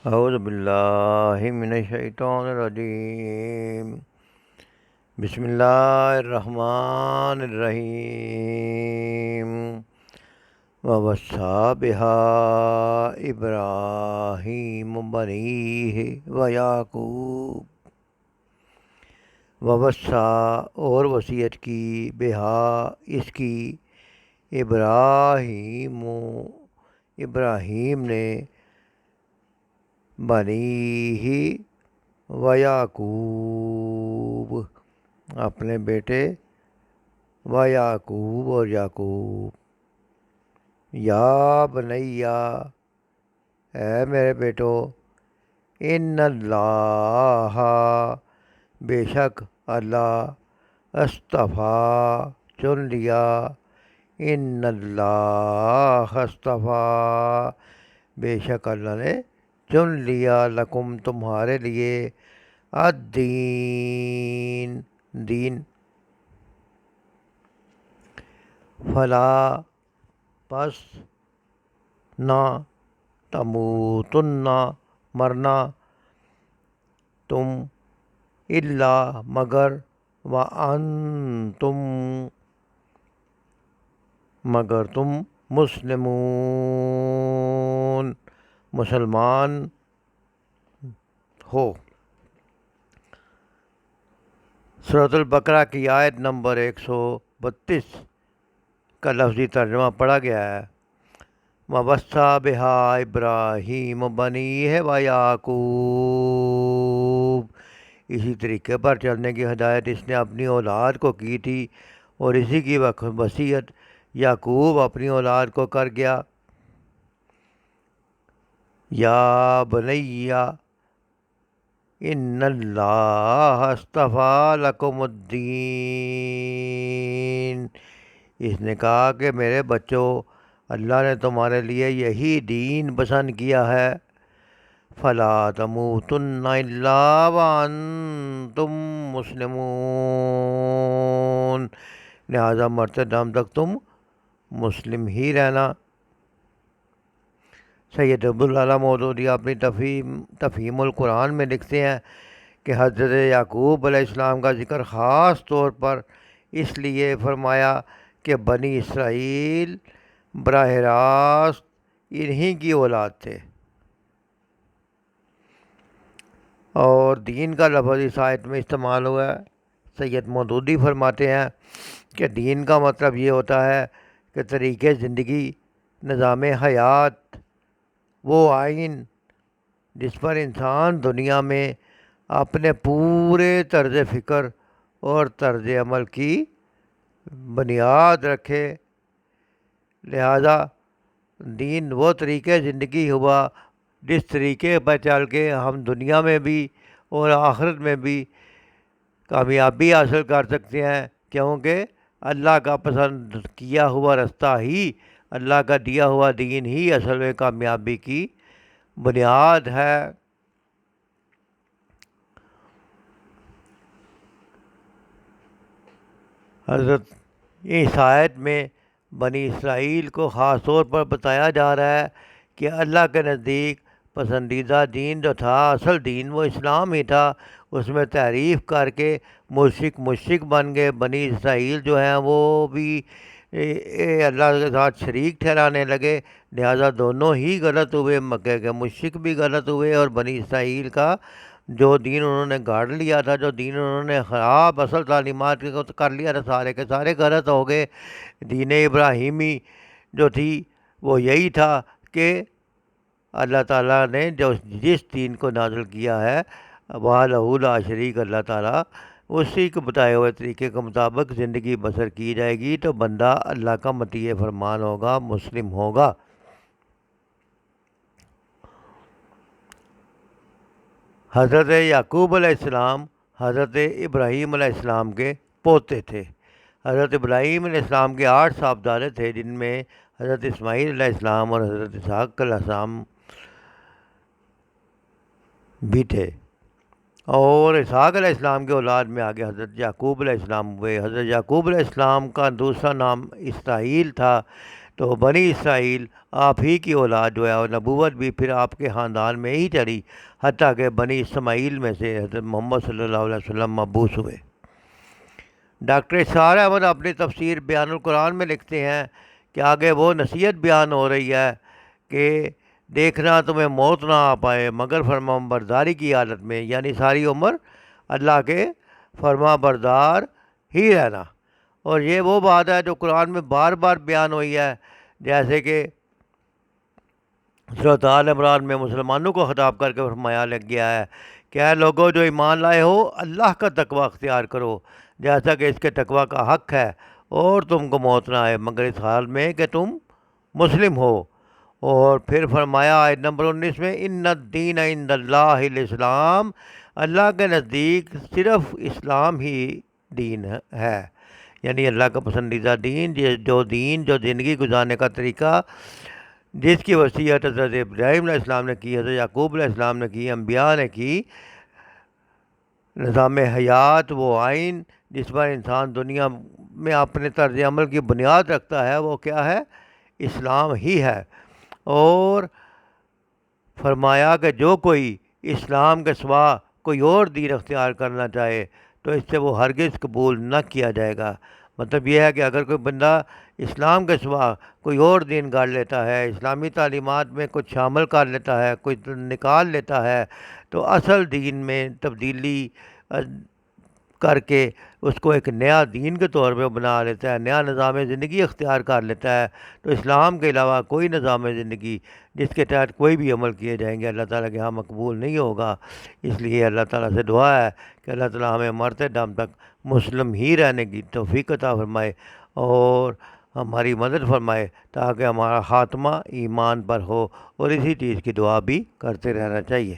اعوذ باللہ من الشیطان الرجیم بسم اللہ الرحمن الرحیم ووصّى بها ابراہیم بنیہ ویعقوب ووصّى اور وصیت کی بہا اس کی ابراہیم نے بنیہ ویعقوب اپنے بیٹے ویعقوب اور یعقوب یا بنیا اے میرے بیٹو ان اللہ بے شک اللہ اصطفیٰ چن لیا ان اللہ اصطفیٰ بے شک اللہ نے چن لیا لکم تمہارے لیے الدین دین فلا پس نہ تموتن مرنا تم الا مگر وانتم مگر تم مسلمون مسلمان ہو۔ سورۃ البقرہ کی آیت نمبر 132 کا لفظی ترجمہ پڑھا گیا ہے۔ ووصّى بها ابراہیم بنیہ ویعقوب، اسی طریقے پر چلنے کی ہدایت اس نے اپنی اولاد کو کی تھی اور اسی کی وصیت یعقوب اپنی اولاد کو کر گیا۔ یا بنیا ان اللہ اصطفیٰ لکم الدین، اس نے کہا کہ میرے بچوں اللہ نے تمہارے لیے یہی دین پسند کیا ہے۔ فلا تموتن الا وانتم مسلمون، لہذا مرتے دم تک تم مسلم ہی رہنا۔ سید عبداللہ مودودی اپنی تفہیم القرآن میں لکھتے ہیں کہ حضرت یعقوب علیہ السلام کا ذکر خاص طور پر اس لیے فرمایا کہ بنی اسرائیل براہ راست انہی کی اولاد تھے، اور دین کا لفظ اس آیت میں استعمال ہوا ہے۔ سید مودودی فرماتے ہیں کہ دین کا مطلب یہ ہوتا ہے کہ طریقے زندگی، نظام حیات، وہ آئین جس پر انسان دنیا میں اپنے پورے طرز فکر اور طرز عمل کی بنیاد رکھے۔ لہذا دین وہ طریقے زندگی ہوا جس طریقے پر چل کے ہم دنیا میں بھی اور آخرت میں بھی کامیابی حاصل کر سکتے ہیں، کیونکہ اللہ کا پسند کیا ہوا رستہ ہی، اللہ کا دیا ہوا دین ہی اصل میں کامیابی کی بنیاد ہے۔ حضرت اس آیت میں بنی اسرائیل کو خاص طور پر بتایا جا رہا ہے کہ اللہ کے نزدیک پسندیدہ دین جو تھا، اصل دین وہ اسلام ہی تھا۔ اس میں تعریف کر کے مشرک بن گئے۔ بنی اسرائیل جو ہیں وہ بھی اللہ کے ساتھ شریک ٹھہرانے لگے، لہذا دونوں ہی غلط ہوئے۔ مکے کے مشرک بھی غلط ہوئے اور بنی اسرائیل کا جو دین انہوں نے گاڑ لیا تھا، جو دین انہوں نے خراب اصل تعلیمات کو کر لیا تھا، سارے کے سارے غلط ہو گئے۔ دین ابراہیمی جو تھی وہ یہی تھا کہ اللہ تعالیٰ نے جس دین کو نازل کیا ہے، وحدہ لا شریک اللہ تعالیٰ، اسی کو بتائے ہوئے طریقے کے مطابق زندگی بسر کی جائے گی تو بندہ اللہ کا مطیع فرمان ہوگا، مسلم ہوگا۔ حضرت یعقوب علیہ السلام حضرت ابراہیم علیہ السلام کے پوتے تھے۔ حضرت ابراہیم علیہ السلام کے 8 صاحبزادے تھے، جن میں حضرت اسماعیل علیہ السلام اور حضرت اسحاق علیہ السلام بھی تھے، اور اسحاق علیہ السلام کے اولاد میں آگے حضرت یعقوب علیہ السلام ہوئے۔ حضرت یعقوب علیہ السلام کا دوسرا نام اسرائیل تھا، تو بنی اسرائیل آپ ہی کی اولاد جو ہے اور نبوت بھی پھر آپ کے خاندان میں ہی چلی، حتیٰ کہ بنی اسماعیل میں سے حضرت محمد صلی اللہ علیہ وسلم مبعوث ہوئے۔ ڈاکٹر اسحاق احمد اپنی تفسیر بیان القرآن میں لکھتے ہیں کہ آگے وہ نصیحت بیان ہو رہی ہے کہ دیکھنا تمہیں موت نہ آ پائے مگر فرما برداری کی حالت میں، یعنی ساری عمر اللہ کے فرما بردار ہی رہنا۔ اور یہ وہ بات ہے جو قرآن میں بار بار بیان ہوئی ہے، جیسے کہ سورۃ آل عمران میں مسلمانوں کو خطاب کر کے فرمایا لگ گیا ہے کہ اے لوگوں جو ایمان لائے ہو اللہ کا تقوی اختیار کرو جیسا کہ اس کے تقوی کا حق ہے، اور تم کو موت نہ آئے مگر اس حال میں کہ تم مسلم ہو۔ اور پھر فرمایا آیت نمبر 19 میں ان الدین عند اللہ الاسلام، اللہ کے نزدیک صرف اسلام ہی دین ہے، یعنی اللہ کا پسندیدہ دین، جو زندگی گزارنے کا طریقہ جس کی وصیت حضرت ابراہیم علیہ السلام نے کی، حضرت یعقوب علیہ السلام نے کی، انبیاء نے کی، نظام حیات وہ آئین جس پر انسان دنیا میں اپنے طرز عمل کی بنیاد رکھتا ہے، وہ کیا ہے؟ اسلام ہی ہے۔ اور فرمایا کہ جو کوئی اسلام کے سوا کوئی اور دین اختیار کرنا چاہے تو اس سے وہ ہرگز قبول نہ کیا جائے گا۔ مطلب یہ ہے کہ اگر کوئی بندہ اسلام کے سوا کوئی اور دین گاڑ لیتا ہے، اسلامی تعلیمات میں کچھ شامل کر لیتا ہے، کچھ نکال لیتا ہے، تو اصل دین میں تبدیلی کر کے اس کو ایک نیا دین کے طور پہ بنا لیتا ہے، نیا نظام زندگی اختیار کر لیتا ہے، تو اسلام کے علاوہ کوئی نظام زندگی جس کے تحت کوئی بھی عمل کیے جائیں گے اللہ تعالیٰ کے ہاں مقبول نہیں ہوگا۔ اس لیے اللہ تعالیٰ سے دعا ہے کہ اللہ تعالیٰ ہمیں مرتے دم تک مسلم ہی رہنے کی توفیق عطا فرمائے اور ہماری مدد فرمائے تاکہ ہمارا خاتمہ ایمان پر ہو، اور اسی چیز کی دعا بھی کرتے رہنا چاہیے۔